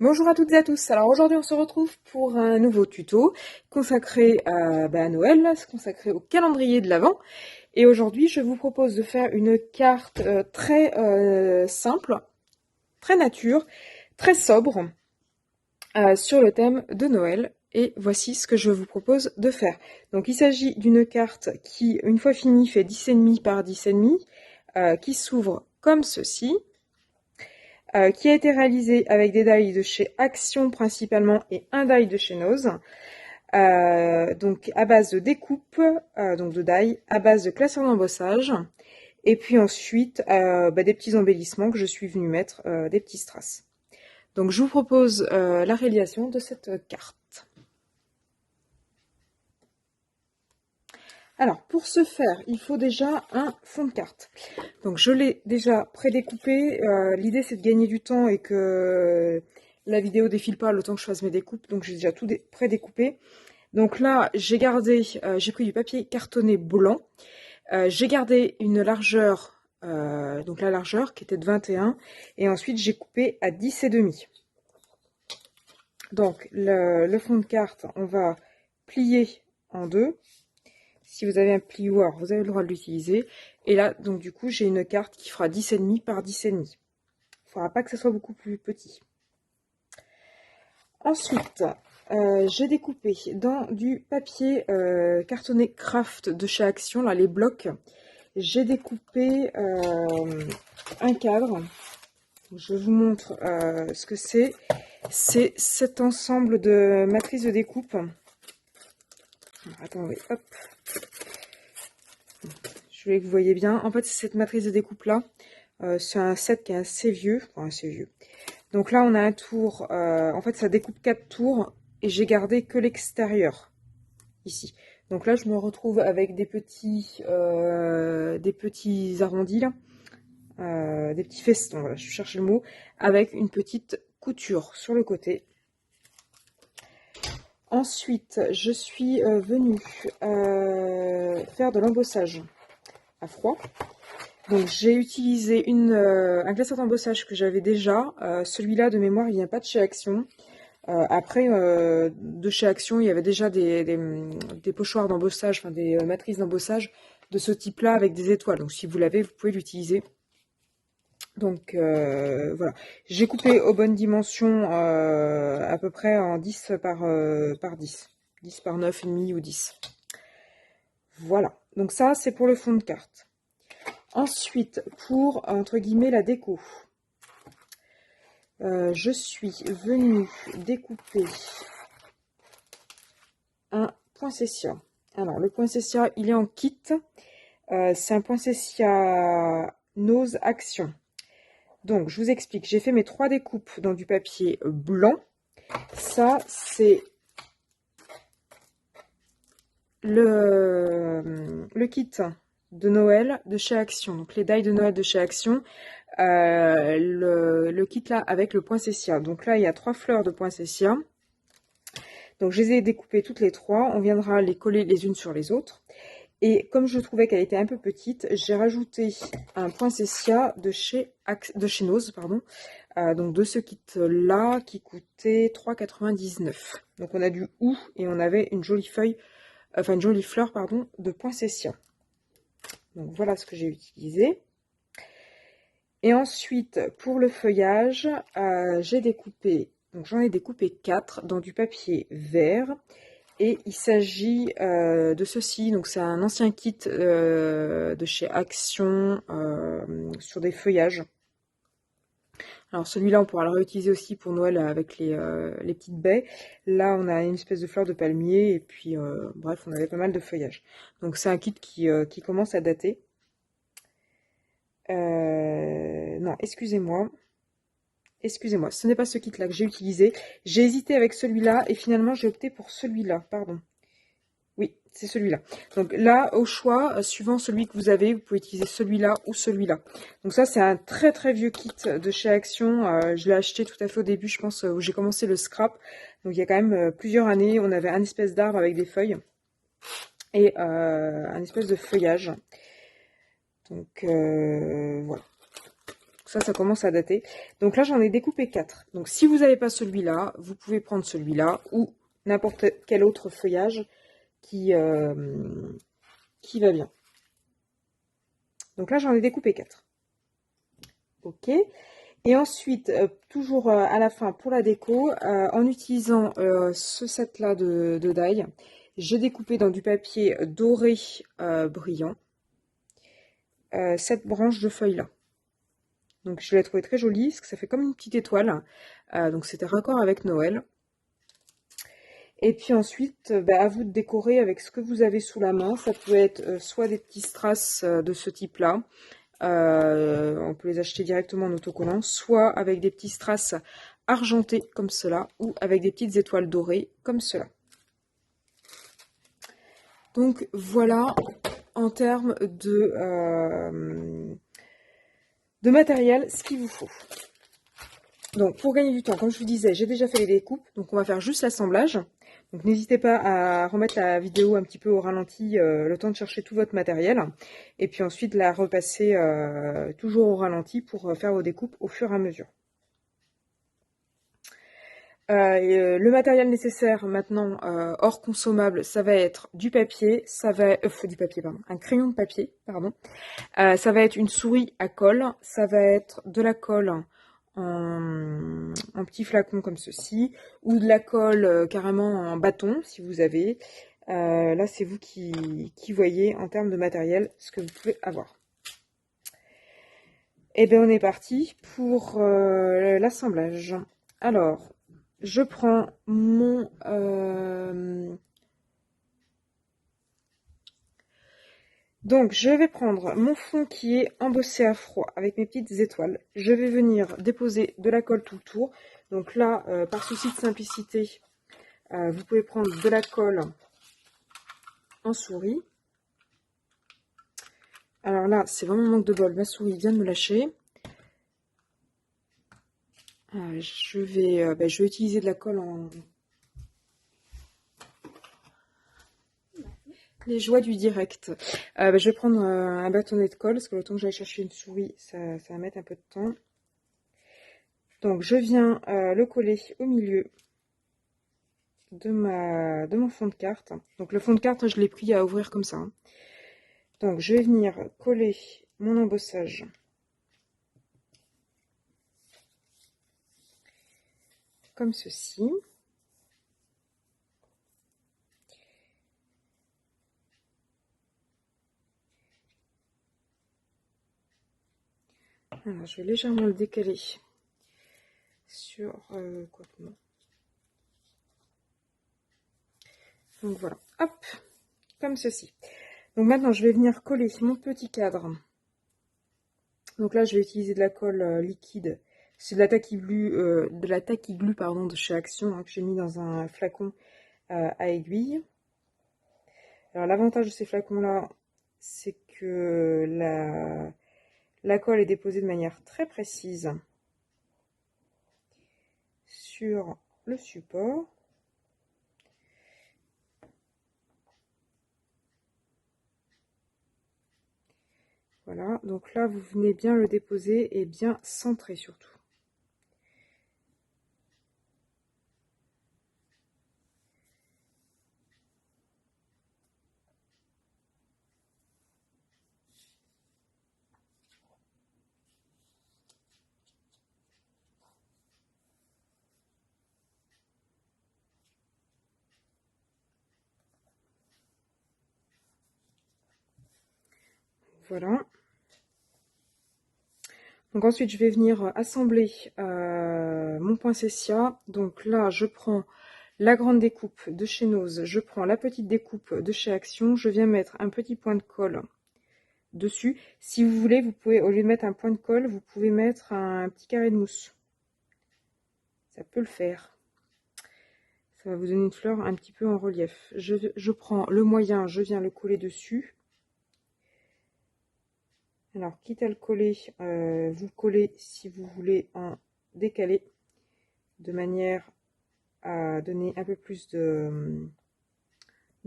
Bonjour à toutes et à tous. Alors aujourd'hui on se retrouve pour un nouveau tuto consacré à Noël, consacré au calendrier de l'Avent. Et aujourd'hui je vous propose de faire une carte très simple, très nature, très sobre sur le thème de Noël. Et voici ce que je vous propose de faire. Donc il s'agit d'une carte qui, une fois finie, fait 10,5 par 10,5, qui s'ouvre comme ceci. Qui a été réalisé avec des dies de chez Action principalement et un die de chez Nose. Donc à base de découpe, donc de die, à base de classeur d'embossage, et puis ensuite des petits embellissements que je suis venue mettre, des petits strass. Donc je vous propose la réalisation de cette carte. Alors, pour ce faire, il faut déjà un fond de carte. Donc, je l'ai déjà prédécoupé. L'idée, c'est de gagner du temps et que la vidéo défile pas le temps que je fasse mes découpes. Donc, j'ai déjà tout prédécoupé. Donc là, j'ai pris du papier cartonné blanc. J'ai gardé une largeur, donc la largeur qui était de 21. Et ensuite, j'ai coupé à 10,5. Donc, le fond de carte, on va plier en deux. Si vous avez un plioir, vous avez le droit de l'utiliser. Et là, donc du coup, j'ai une carte qui fera 10,5 par 10,5. Il ne faudra pas que ce soit beaucoup plus petit. Ensuite, j'ai découpé dans du papier cartonné craft de chez Action, là, les blocs. J'ai découpé un cadre. Je vous montre ce que c'est. C'est cet ensemble de matrices de découpe. Attendez, hop. Je voulais que vous voyez bien. En fait, c'est cette matrice de découpe là. C'est un set qui est assez vieux. Enfin, assez vieux. Donc là, on a un tour. En fait, ça découpe 4 tours. Et j'ai gardé que l'extérieur. Ici. Donc là, je me retrouve avec des petits arrondis là. Des petits festons. Voilà, je cherche le mot. Avec une petite couture sur le côté. Ensuite, je suis venue faire de l'embossage à froid. Donc j'ai utilisé un classeur d'embossage que j'avais déjà. Celui-là de mémoire, il vient pas de chez Action. Après, de chez Action, il y avait déjà des pochoirs d'embossage, enfin des matrices d'embossage de ce type-là avec des étoiles. Donc si vous l'avez, vous pouvez l'utiliser. Donc voilà. J'ai coupé aux bonnes dimensions à peu près en 10 par 10. 10 par 9,5 ou 10. Voilà. Donc ça, c'est pour le fond de carte. Ensuite, pour, entre guillemets, la déco, je suis venue découper un poinsettia. Alors, le poinsettia, il est en kit. C'est un poinsettia Nose Action. Donc, je vous explique. J'ai fait mes 3 découpes dans du papier blanc. Ça, c'est le kit de Noël de chez Action. Donc, les dies de Noël de chez Action. Le kit là avec le poinsettia. Donc là, il y a 3 fleurs de poinsettia. Donc je les ai découpées toutes les 3. On viendra les coller les unes sur les autres. Et comme je trouvais qu'elle était un peu petite, j'ai rajouté un poinsettia de chez Nose, pardon. Donc de ce kit là qui coûtait 3,99. Donc on a du hou et on avait une jolie feuille, enfin une jolie fleur pardon, de poinsettia. Donc voilà ce que j'ai utilisé. Et ensuite, pour le feuillage, j'ai découpé, donc j'en ai découpé 4 dans du papier vert. Et il s'agit de ceci, donc c'est un ancien kit de chez Action sur des feuillages. Alors celui-là, on pourra le réutiliser aussi pour Noël avec les petites baies. Là, on a une espèce de fleur de palmier et puis, bref, on avait pas mal de feuillages. Donc c'est un kit qui commence à dater. Non, excusez-moi. Excusez-moi, ce n'est pas ce kit-là que j'ai utilisé. J'ai hésité avec celui-là et finalement j'ai opté pour celui-là, pardon. Oui, c'est celui-là. Donc là, au choix, suivant celui que vous avez, vous pouvez utiliser celui-là ou celui-là. Donc ça, c'est un très très vieux kit de chez Action. Je l'ai acheté tout à fait au début, je pense, où j'ai commencé le scrap. Donc il y a quand même plusieurs années, on avait un espèce d'arbre avec des feuilles et un espèce de feuillage. Donc voilà. ça commence à dater. Donc là, j'en ai découpé 4. Donc si vous n'avez pas celui-là, vous pouvez prendre celui-là ou n'importe quel autre feuillage qui va bien. Donc là, j'en ai découpé 4. Ok. Et ensuite, toujours à la fin pour la déco, en utilisant ce set-là de die, j'ai découpé dans du papier doré brillant cette branche de feuilles-là. Donc je l'ai trouvé très jolie, parce que ça fait comme une petite étoile. Donc c'était raccord avec Noël. Et puis ensuite, à vous de décorer avec ce que vous avez sous la main. Ça peut être soit des petits strass de ce type-là. On peut les acheter directement en autocollant, soit avec des petits strass argentés comme cela, ou avec des petites étoiles dorées comme cela. Donc voilà en termes de matériel ce qu'il vous faut. Donc pour gagner du temps, comme je vous disais, j'ai déjà fait les découpes, donc on va faire juste l'assemblage. Donc n'hésitez pas à remettre la vidéo un petit peu au ralenti, le temps de chercher tout votre matériel. Et puis ensuite la repasser toujours au ralenti pour faire vos découpes au fur et à mesure. Le matériel nécessaire maintenant hors consommable, ça va être du papier, un crayon de papier, pardon. Ça va être une souris à colle, ça va être de la colle en petits flacons comme ceci, ou de la colle carrément en bâton si vous avez. Là c'est vous qui voyez en termes de matériel ce que vous pouvez avoir. Et bien on est parti pour l'assemblage. Alors, je prends mon... Donc, je vais prendre mon fond qui est embossé à froid avec mes petites étoiles. Je vais venir déposer de la colle tout le tour. Donc là, par souci de simplicité, vous pouvez prendre de la colle en souris. Alors là, c'est vraiment un manque de bol. Ma souris vient de me lâcher. Je vais utiliser de la colle en... Les joies du direct. Je vais prendre un bâtonnet de colle, parce que le temps que j'aille chercher une souris, ça va mettre un peu de temps. Donc je viens le coller au milieu de mon fond de carte. Donc le fond de carte, je l'ai pris à ouvrir comme ça. Donc je vais venir coller mon embossage comme ceci. Alors, je vais légèrement le décaler sur quoi que non. Donc voilà, hop, comme ceci. Donc maintenant, je vais venir coller mon petit cadre. Donc là, je vais utiliser de la colle liquide. C'est de la Tacky Glue pardon, de chez Action, hein, que j'ai mis dans un flacon à aiguille. Alors l'avantage de ces flacons-là, c'est que la colle est déposée de manière très précise sur le support. Voilà, donc là vous venez bien le déposer et bien centrer surtout. Voilà. Donc ensuite, je vais venir assembler mon poinsettia. Donc là, je prends la grande découpe de chez Nose, je prends la petite découpe de chez Action. Je viens mettre un petit point de colle dessus. Si vous voulez, vous pouvez, au lieu de mettre un point de colle, vous pouvez mettre un petit carré de mousse. Ça peut le faire. Ça va vous donner une fleur un petit peu en relief. Je prends le moyen, je viens le coller dessus. Alors, quitte à le coller, vous collez si vous voulez en décalé, de manière à donner un peu plus de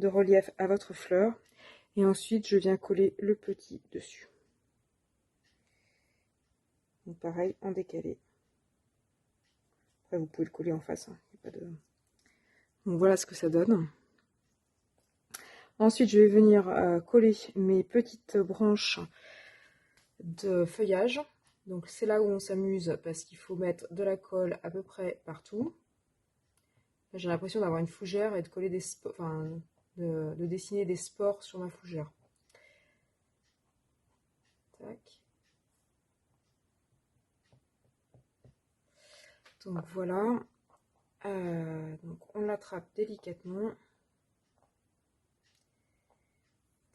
relief à votre fleur. Et ensuite, je viens coller le petit dessus. Donc pareil, en décalé. Après, vous pouvez le coller en face. Hein. Y a pas de... Donc voilà ce que ça donne. Ensuite, je vais venir coller mes petites branches de feuillage. Donc c'est là où on s'amuse parce qu'il faut mettre de la colle à peu près partout. J'ai l'impression d'avoir une fougère et de coller des de dessiner des spores sur ma fougère. Tac. Donc voilà. Donc on l'attrape délicatement.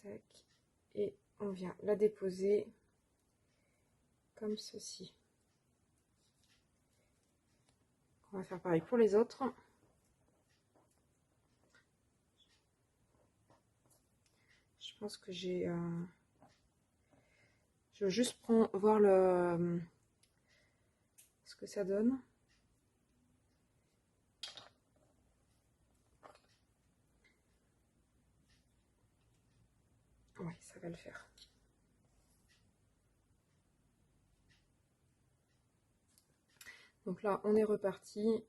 Tac. Et on vient la déposer comme ceci. On va faire pareil pour les autres. Je pense que j'ai... Je veux juste voir ce que ça donne. Ouais, ça va le faire. Donc là, on est reparti.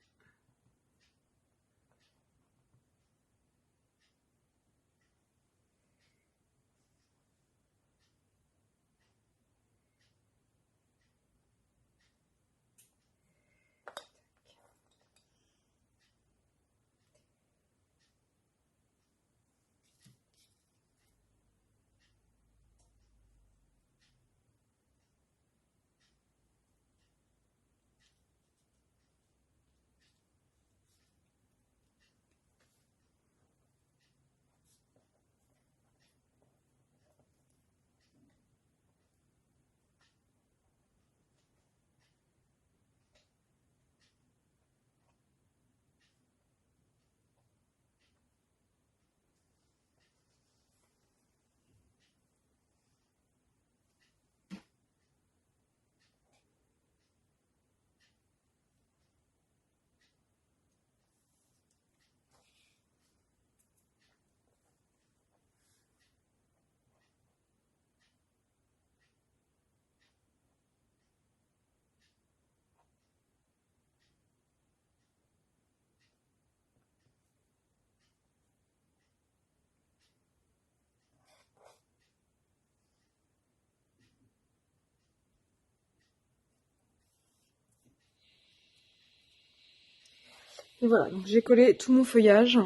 Et voilà, donc j'ai collé tout mon feuillage.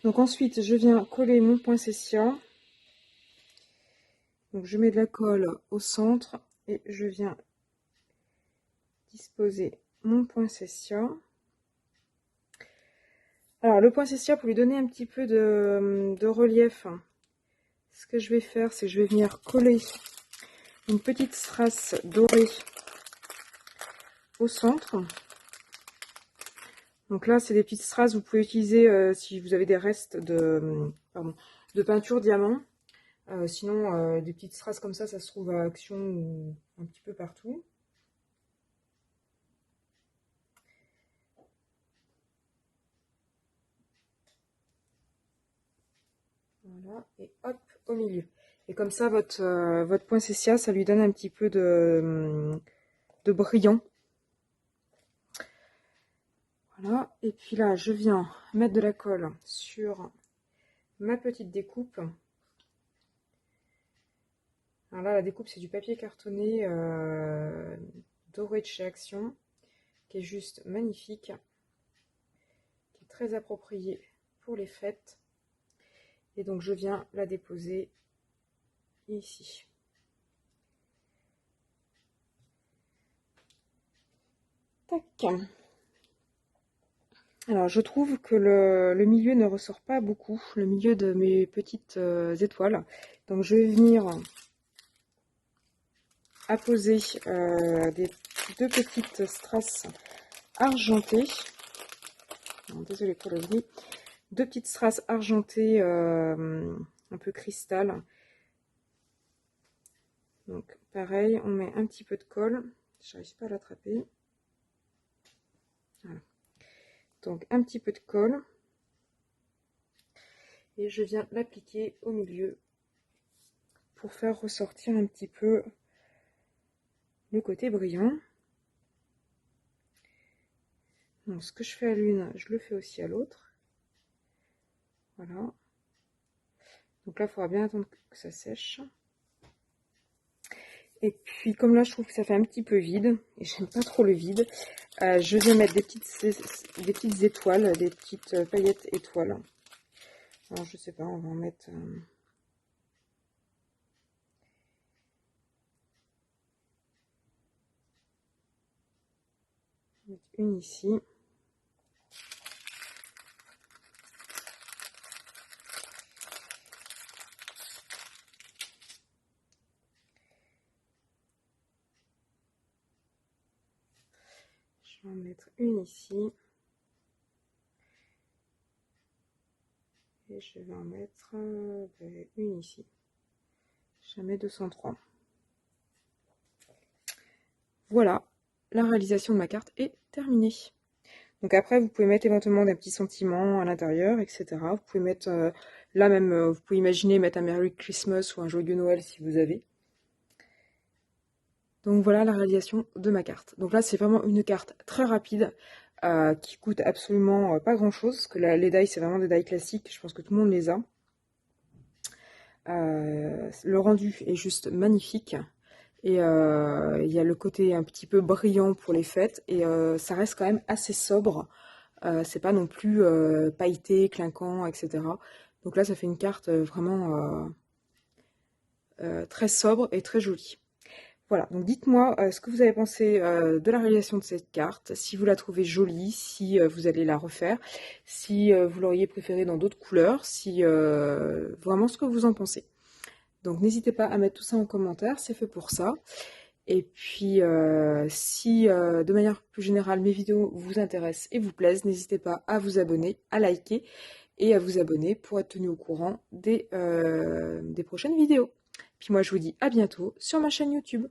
Donc ensuite, je viens coller mon poinsettia. Donc je mets de la colle au centre et je viens disposer mon poinsettia. Alors le poinsettia, pour lui donner un petit peu de relief, ce que je vais faire, c'est que je vais venir coller une petite strass dorée au centre. Donc là, c'est des petites strass, vous pouvez utiliser si vous avez des restes de peinture diamant. Sinon, des petites strass comme ça se trouve à Action ou un petit peu partout. Voilà, et hop, au milieu. Et comme ça, votre poinsettia, ça lui donne un petit peu de brillant. Voilà, et puis là, je viens mettre de la colle sur ma petite découpe. Alors là, la découpe, c'est du papier cartonné doré de chez Action, qui est juste magnifique, qui est très approprié pour les fêtes. Et donc, je viens la déposer ici. Tac. Alors, je trouve que le milieu ne ressort pas beaucoup, le milieu de mes petites étoiles. Donc, je vais venir apposer deux petites strass argentées. Désolée pour le bruit. Deux petites strass argentées un peu cristal. Donc, pareil, on met un petit peu de colle. Je n'arrive pas à l'attraper. Voilà. Donc, un petit peu de colle. Et je viens l'appliquer au milieu pour faire ressortir un petit peu le côté brillant. Donc ce que je fais à l'une, je le fais aussi à l'autre. Voilà. Donc là, il faudra bien attendre que ça sèche. Et puis comme là, je trouve que ça fait un petit peu vide, et j'aime pas trop le vide, je vais mettre des petites étoiles, des petites paillettes étoiles. Alors je sais pas, on va en mettre... une ici. Je vais en mettre une ici. Et je vais en mettre une ici. J'en mets 203. Voilà, la réalisation de ma carte est terminée. Donc après, vous pouvez mettre éventuellement des petits sentiments à l'intérieur, etc. Vous pouvez mettre, là même, vous pouvez imaginer mettre un Merry Christmas ou un Joyeux Noël si vous avez. Donc voilà la réalisation de ma carte. Donc là, c'est vraiment une carte très rapide, qui coûte absolument pas grand-chose, parce que les die, c'est vraiment des die classiques, je pense que tout le monde les a. Le rendu est juste magnifique. Et il y a le côté un petit peu brillant pour les fêtes. Et ça reste quand même assez sobre. C'est pas non plus pailleté, clinquant, etc. Donc là, ça fait une carte vraiment très sobre et très jolie. Voilà, donc dites-moi ce que vous avez pensé de la réalisation de cette carte, si vous la trouvez jolie, si vous allez la refaire, si vous l'auriez préférée dans d'autres couleurs, si vraiment ce que vous en pensez. Donc n'hésitez pas à mettre tout ça en commentaire, c'est fait pour ça. Et puis si de manière plus générale mes vidéos vous intéressent et vous plaisent, n'hésitez pas à vous abonner, à liker et à vous abonner pour être tenu au courant des prochaines vidéos. Puis moi je vous dis à bientôt sur ma chaîne YouTube.